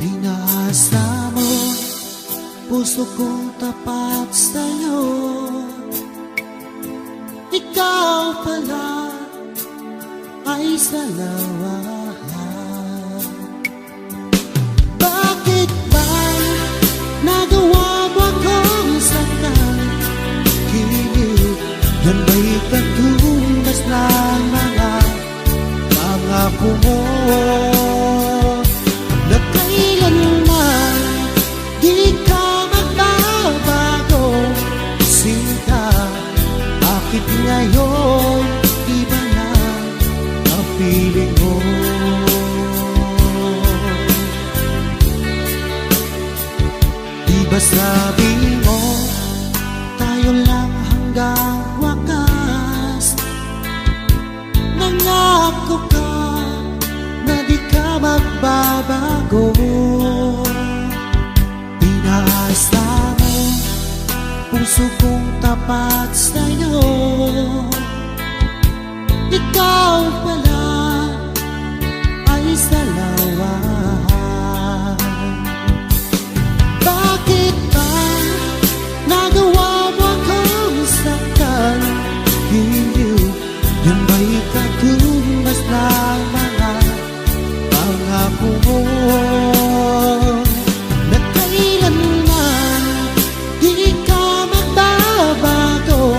Pinaasa mo puso kong tapat sa'yo. Ikaw pala ay salawahan. Bakit ba nagawa mo akong saktan? Kilig, yan ba'y katumbas ng mga pangako mo? Na kailanman di ka magbabago. Sinta, bakit ngayon iba na ang piling mo? Di ba sabi mo tayo lang hanggang wakas? Nangako ka na di ka magbabago. Pinaasa mo puso kong tapat sa'yo. Ikaw pala ay salawahan. Bakit ba nagawa mo akong saktan? Hindi, yan ba'y katumbas ng mga pangako mo? Na kailanman di ka magbabago.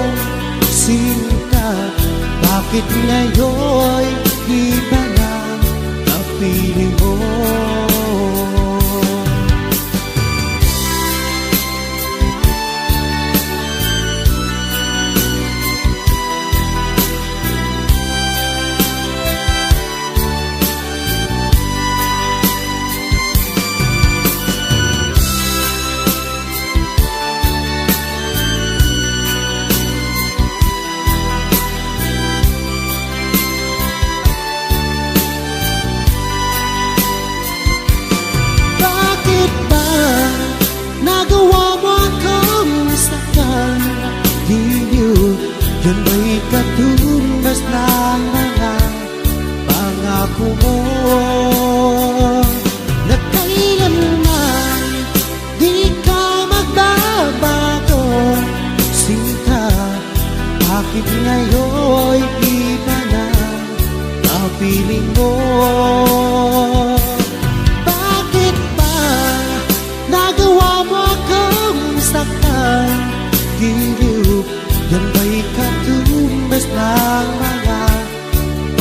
Sinta, bakit ngayon iba na ang piling mo? Yan ba'y katumbas ng mga pangako mo? Na kailanman di ka magbabago. Sinta, bakit ngayon iba na ang piling mo? Bakit ba nagawa mo akong saktan? Giliw, yan ba'y katumbas ng mga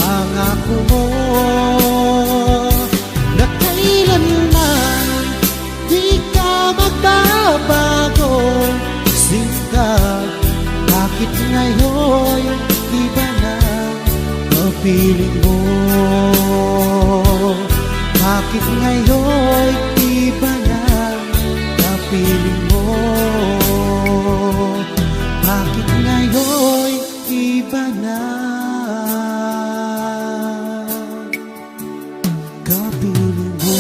pangako mo? Na kailanman di ka magbabago. Sinta, bakit ngayon iba na ang piling mo? Bakit ngayon iba na ang piling mo? Bakit ngayon iba na kapiling mo?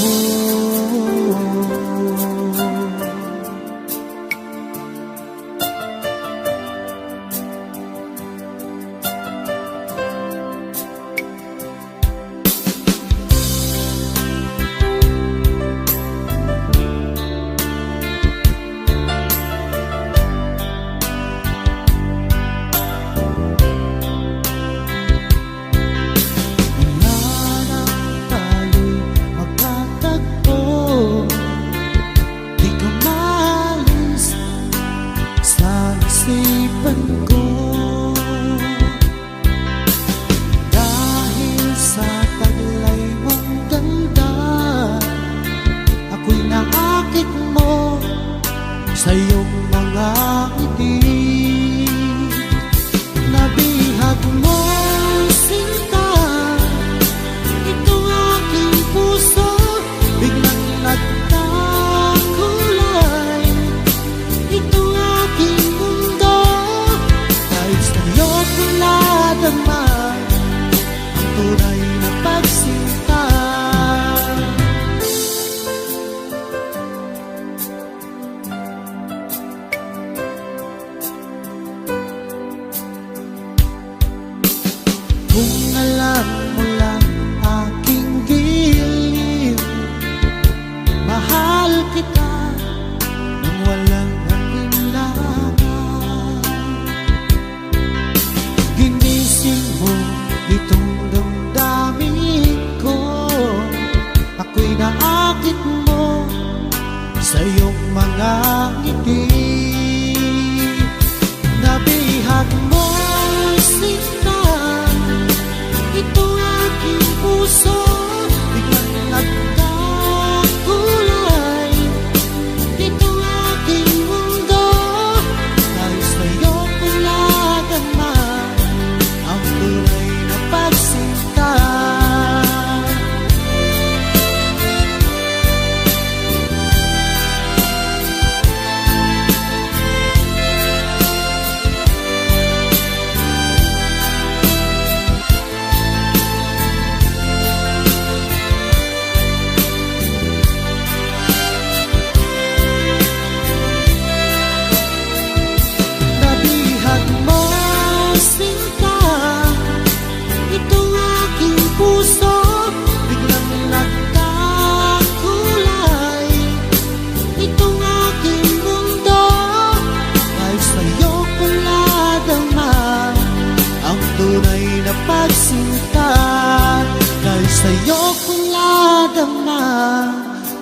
maladama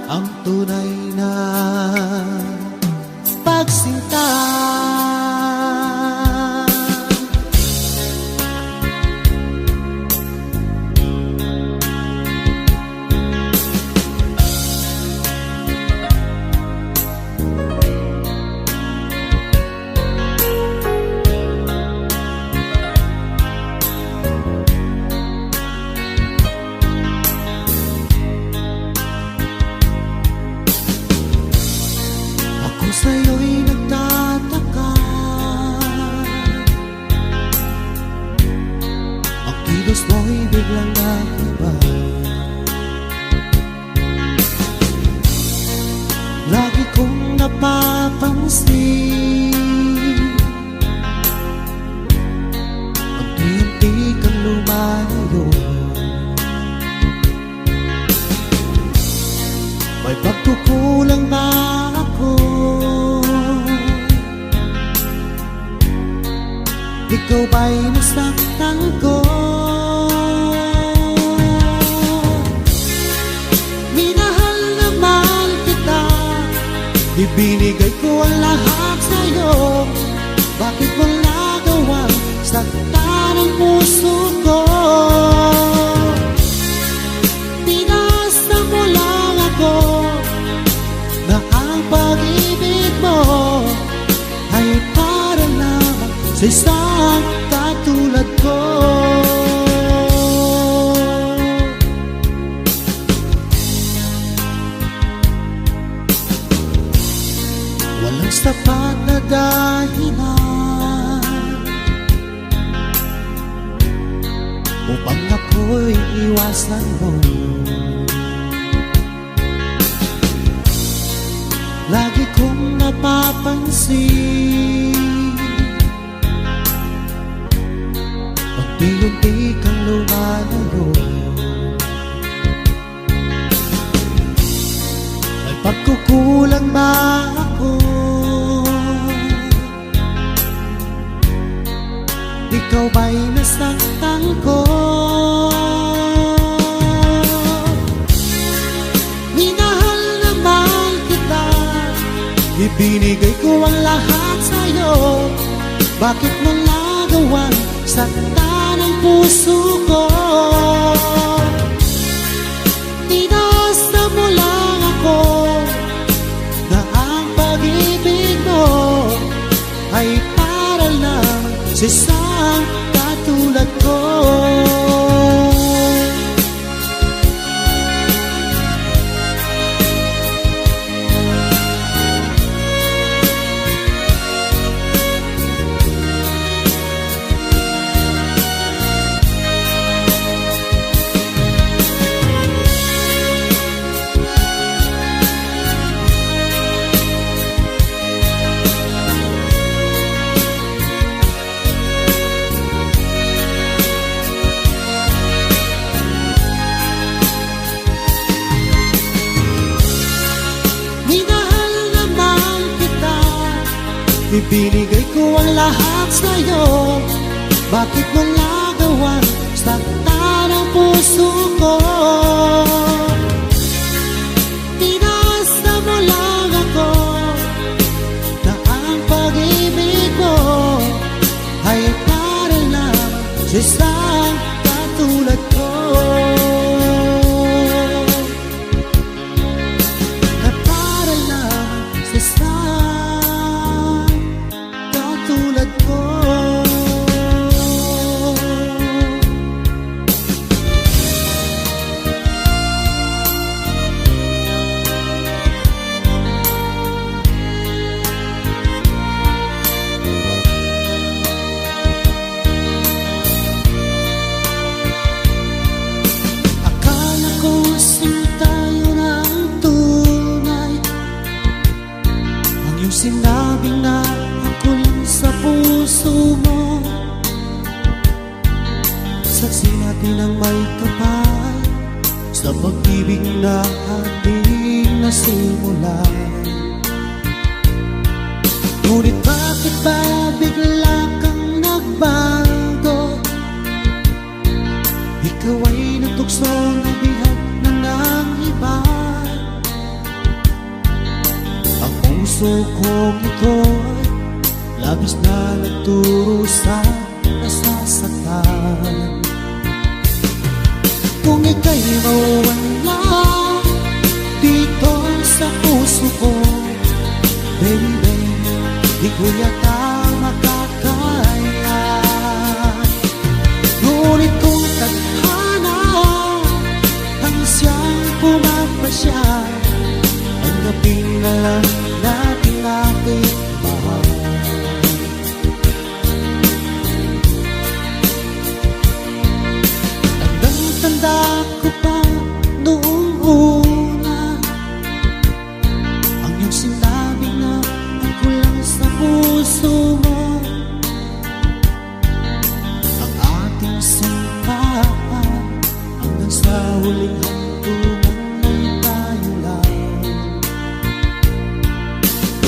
ang tunay na pagsinta. Ako sa'yo'y nagtataka, ang kilos mo'y biglang nakiba. Lagi kong napapansin, unti-unti kang lumalayo. May pagkukulang ba ako? Ikaw ba'y nasaktan ko? Minahal naman kita, ibinigay ko ang lahat sa'yo. Bakit mo nagawang saktan ang puso ko? Pinasa mo lang ako na ang pag-ibig mo ay para lamang sa isang katulad ko. Walang sapat na dahilan upang ako'y iwasan mo. Lagi kong napapansin, unti-unti kang lumalayo. May pagkukulang ba ako? Ikaw ba'y nasaktan ko? Minahal naman kita, ibinigay ko ang lahat sa'yo. Bakit mo nagawang saktan ang puso ko? Tinasa mo lang ako na ang pag-ibig mo ay para lang sa isang katulad ko. Ibinigay ko ang lahat sa'yo. Bakit mo nagawang saktan ang puso ko? Pinasa mo lang ako na ang pag-ibig mo ay para lang sa isang katulad ko. Na para lang sa isang katulad ko. Akala ko tayo ng tunay, ang iyong sinabing na ako lang sa puso mo. Saksi natin ang may kapal sa pag-ibig na ating nasimulan. Ngunit bakit ba bigla kang nagbago? Ikaw ay natukso na bihag na puso kong ito'y labis na nagturo sa nasasaktan. Kung ika'y mawala dito sa puso ko, baby, di ko yata makakaya. Ngunit kung tadhana ang siyang pumapasya, tanggapin na lang natin aking mahal. Tandang-tanda ko pa noong una ang iyong sinabi na ang kulang sa puso mo, ang ating simpahan hanggang sa huling hantungan ay tayo lang.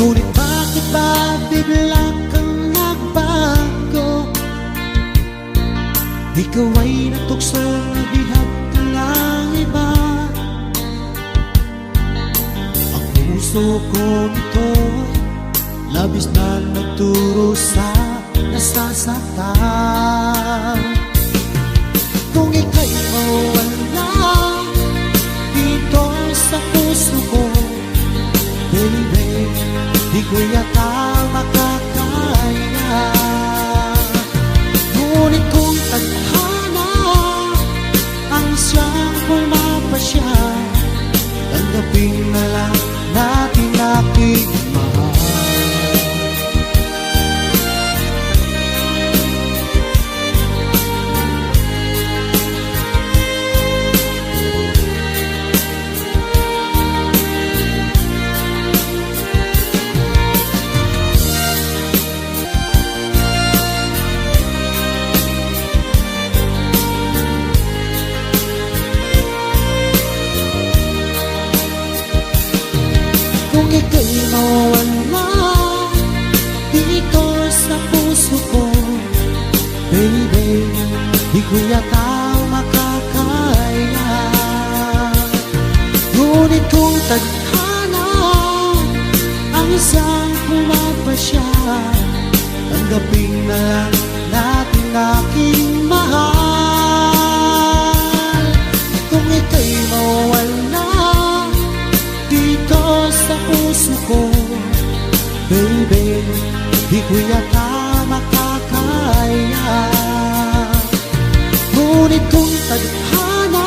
Ngunit bakit ba bigla kang nagbago? Ikaw ay natukso na bihag ka ng iba. Ang puso ko nito'y labis na nagturo sa nasasaktan. Kung ika'y mawala dito sa puso ko, baby, di ko yata makakaya. Ngunit kung tadhana ang siyang pumapasya, tanggapin na lang natin aking mahal. Kung ika'y mawala dito sa puso ko, baby, di ko yata makakaya. Ngunit kung tadhana ang isang pumapasya, tanggapin na lang natin aking mahal. Kung ika'y mawala dito sa puso ko, baby, di ko yata makakaya. Ngunit kung tadhana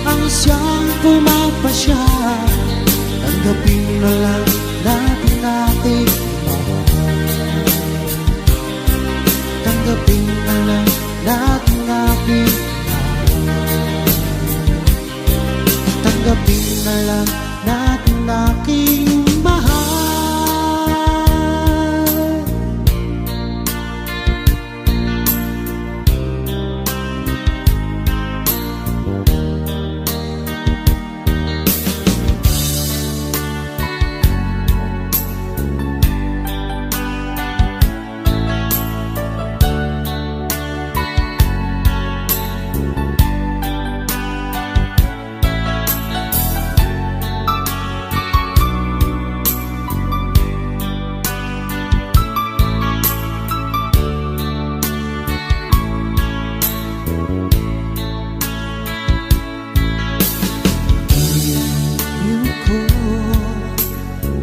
ang siyang pumapasya, tanggapin na lang natin aking mahal. Tanggapin na lang natin aking mahal. Tanggapin na lang natin aking mahal.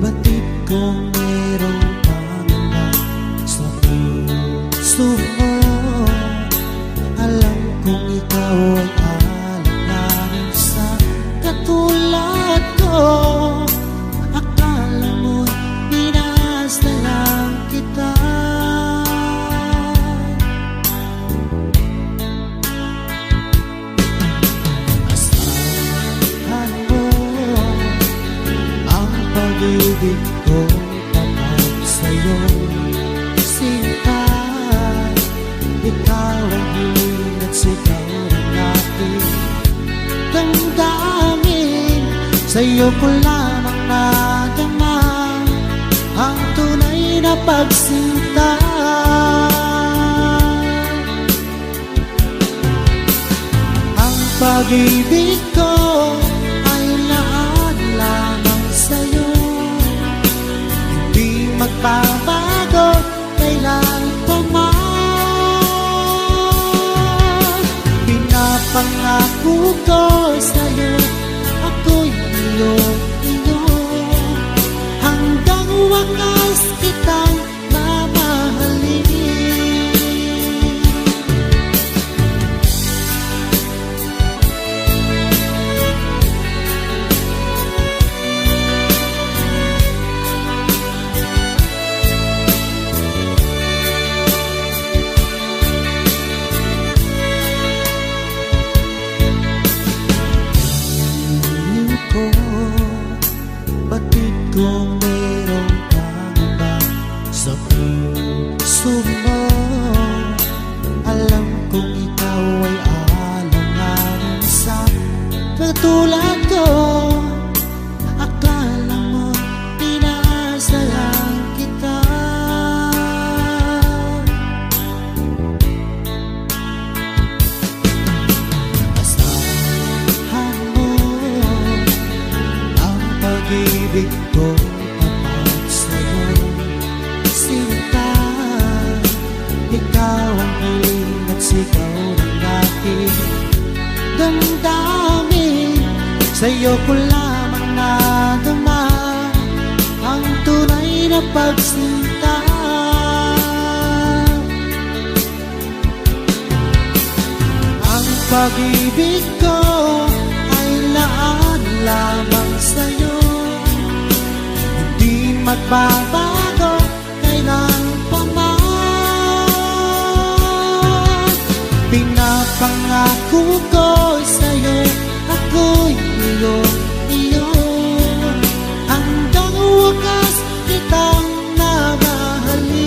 Batid kong merong pangalan sa puso mo. Alam kong ikaw ay alam sa katulad ko. Akala mo'y pinas na lang kita. Asahan mo ang pag-ibig ko tapat sa'yo, sinta. Ikaw ang hiling at sigaw ng aking damdamin. Sa'yo ko lamang nadama ang tunay na pagsinta. Ang pag-ibig ko ay lahat lamang sa'yo. ko, batid kong mayroong pangamba sa puso mo. Alam kong ikaw ay alanganin sa katulad ko. Akala mo pinasalang kita, asahan mo ang pag-ibig ko tapat sa'yo, sinta. Ikaw ang hiling at sigaw ng aking damdamin. Sa'yo ko lamang nadama ang tunay na pagsinta. Ang pag-ibig ko ay laan lamang sa'yo, hindi magbabago kailan pa man. Pinapangako ko sa'yo, ako'y iyo, hanggang wakas kitang mamahalin.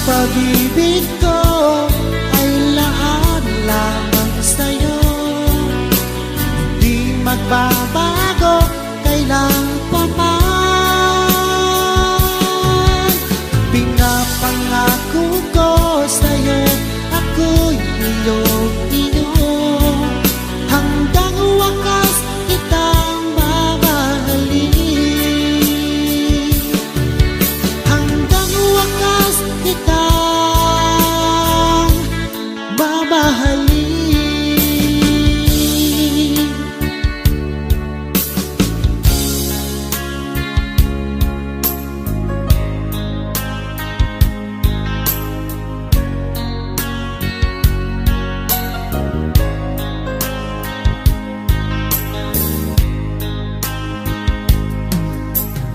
Pag-ibig ko ay laan lamang sa'yo, hindi magbabago kailan pa man. Pinapangako ko sa'yo, ako'y iyo, hanggang wakas kitang mamahalin. Hanggang wakas kitang mamahalin.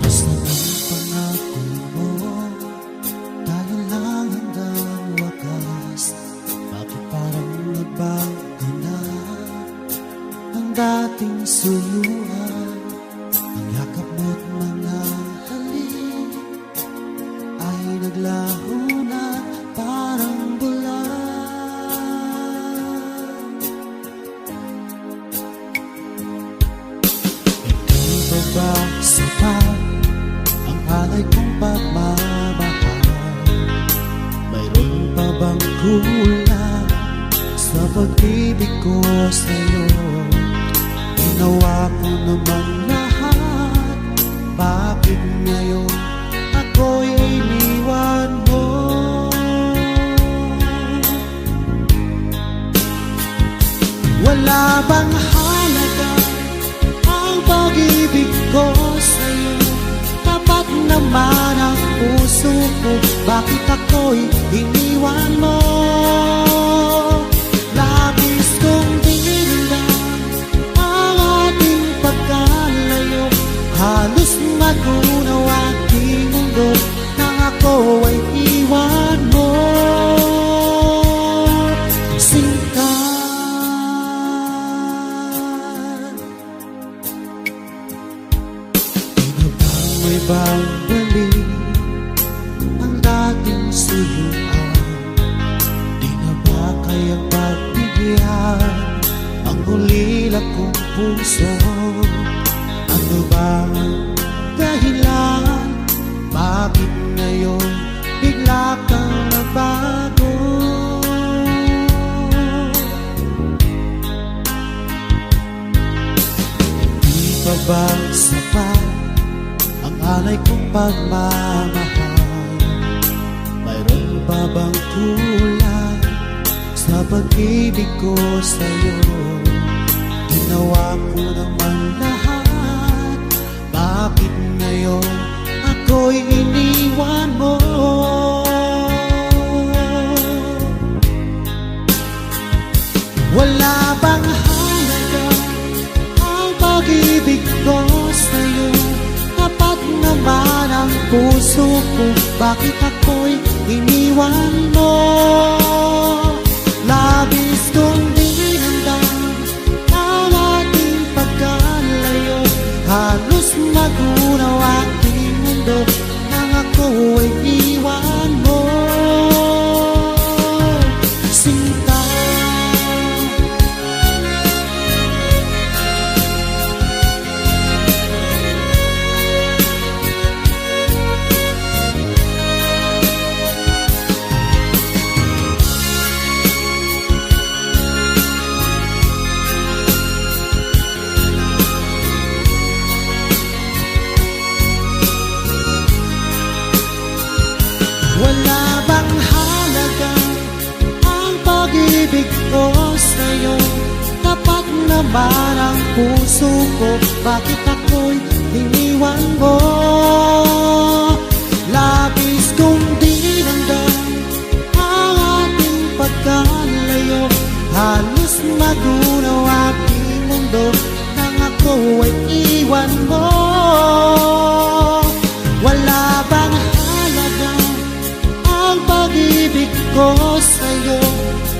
Basta ang pangako mo, tayo lang hanggang wakas. Bakit parang nagbago na ang dating suyuan? Ang yakap mo't mga halik ay naglaho na parang bulan. Hindi pa ba sapat ang alay kong pagmamahal? Mayroon pa bang kulang sa pag-ibig ko sa'yo? Ginawa ko naman lahat, bakit ngayon ako'y iniwan mo? Wala bang halaga ang pag-ibig ko sa'yo? Tapat naman ang puso ko, bakit ako'y iniwan mo? Labis kong dinamdam ang ating pagkalayo, halos magunaw aking mundo nang ako ay iwan mo. Sinta, di na ba may babalik ang dating suyuan? Di na ba kayang pagbigyan ang ulila kong puso? Ano ba ang dahilan? Bakit ngayon bigla kang nagbago? Di pa ba sapat ang alay kong pagmamahal? Mayroon pa bang kulang sa pag-ibig ko sa'yo? Ginawa ko naman lahat, bakit ngayon ako'y iniwan mo? ko, bakit ako'y iniwan mo? Labis kong dinamdam ang ating pagkalayo, halos magunaw aking mundo nang ako'y iwan mo. Sinta, wala bang halaga ang pag-ibig ko sa'yo? Tapat naman ang puso ko, bakit ako'y iniwan mo? Labis kong dinamdam ang ating pagkalayo, halos magunaw aking mundo nang ako ay iwan mo. Wala bang halaga ang pag-ibig ko sa'yo?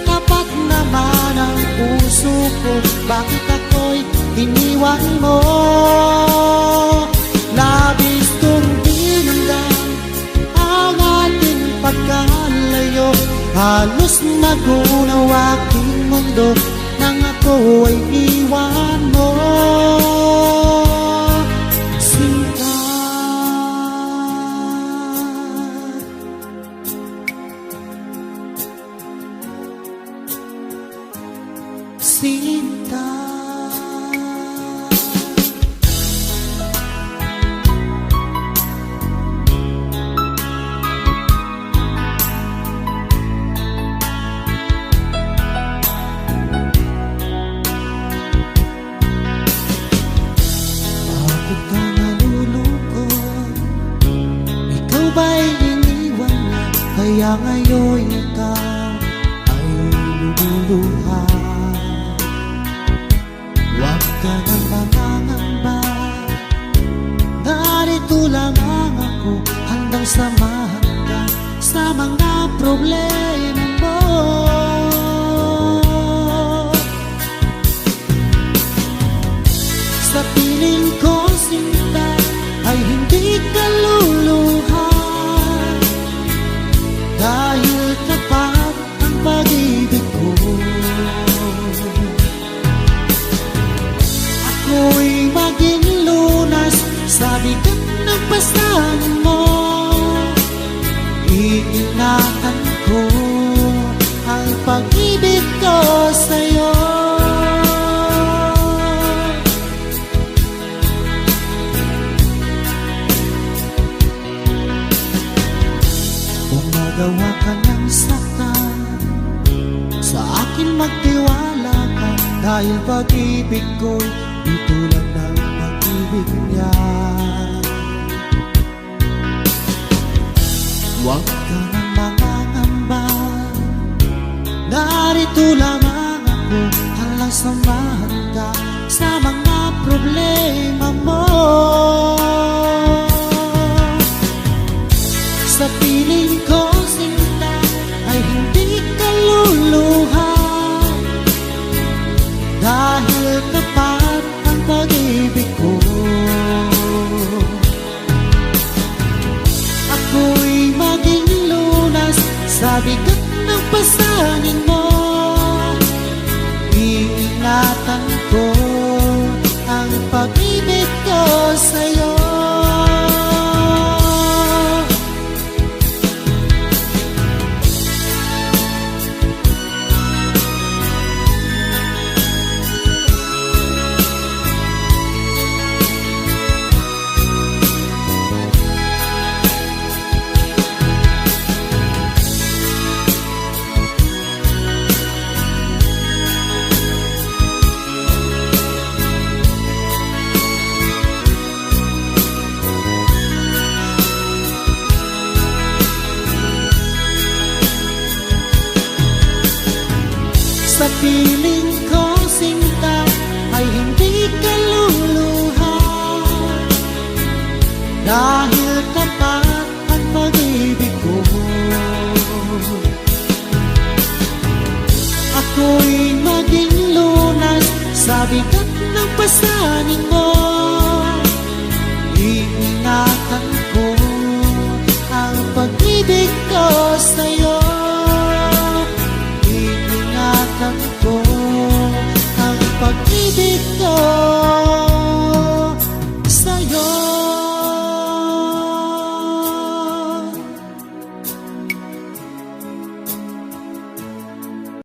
Tapat naman ang puso ko, bakit ako'y iniwan mo? Labis kong dinamdam ang ating pagkalayo, halos magunaw aking mundo nang ako ay iwan mo. Sinta, Sinta. Bakit ka nalulungkot? Ikaw ba'y iniwan na? Kaya ngayon ikaw ay lumuluha. Huwag ka nang mangangamba, narito lamang ako, handang samahan ka sa mga problema mo. Sa piling ko, sinta, ay hindi ka luluha, dahil tapat ang pag-ibig ko. Ako'y maging lunas sa bigat ng pasanin mo. Iingatan ko ang pag-ibig ko sa'yo. Kung magawa ka ng saktan, sa akin magtiwala ka, dahil pag-ibig ko'y di tulad ng pag-ibig niya. Huwag ka nang mangangamba, narito lamang ako, handang samahan ka sa mga problema mo. Sa piling ko, sinta, ay hindi ka luluha, dahil tapat ang pag-ibig ko. Ako'y maging lunas sa bigat ng pasanin mo. Iingatan ko ang pag-ibig ko sa'yo. Sa piling ko, sinta, ay hindi ka luluha, dahil tapat ang Sa bigat ng pasanin mo, iingatan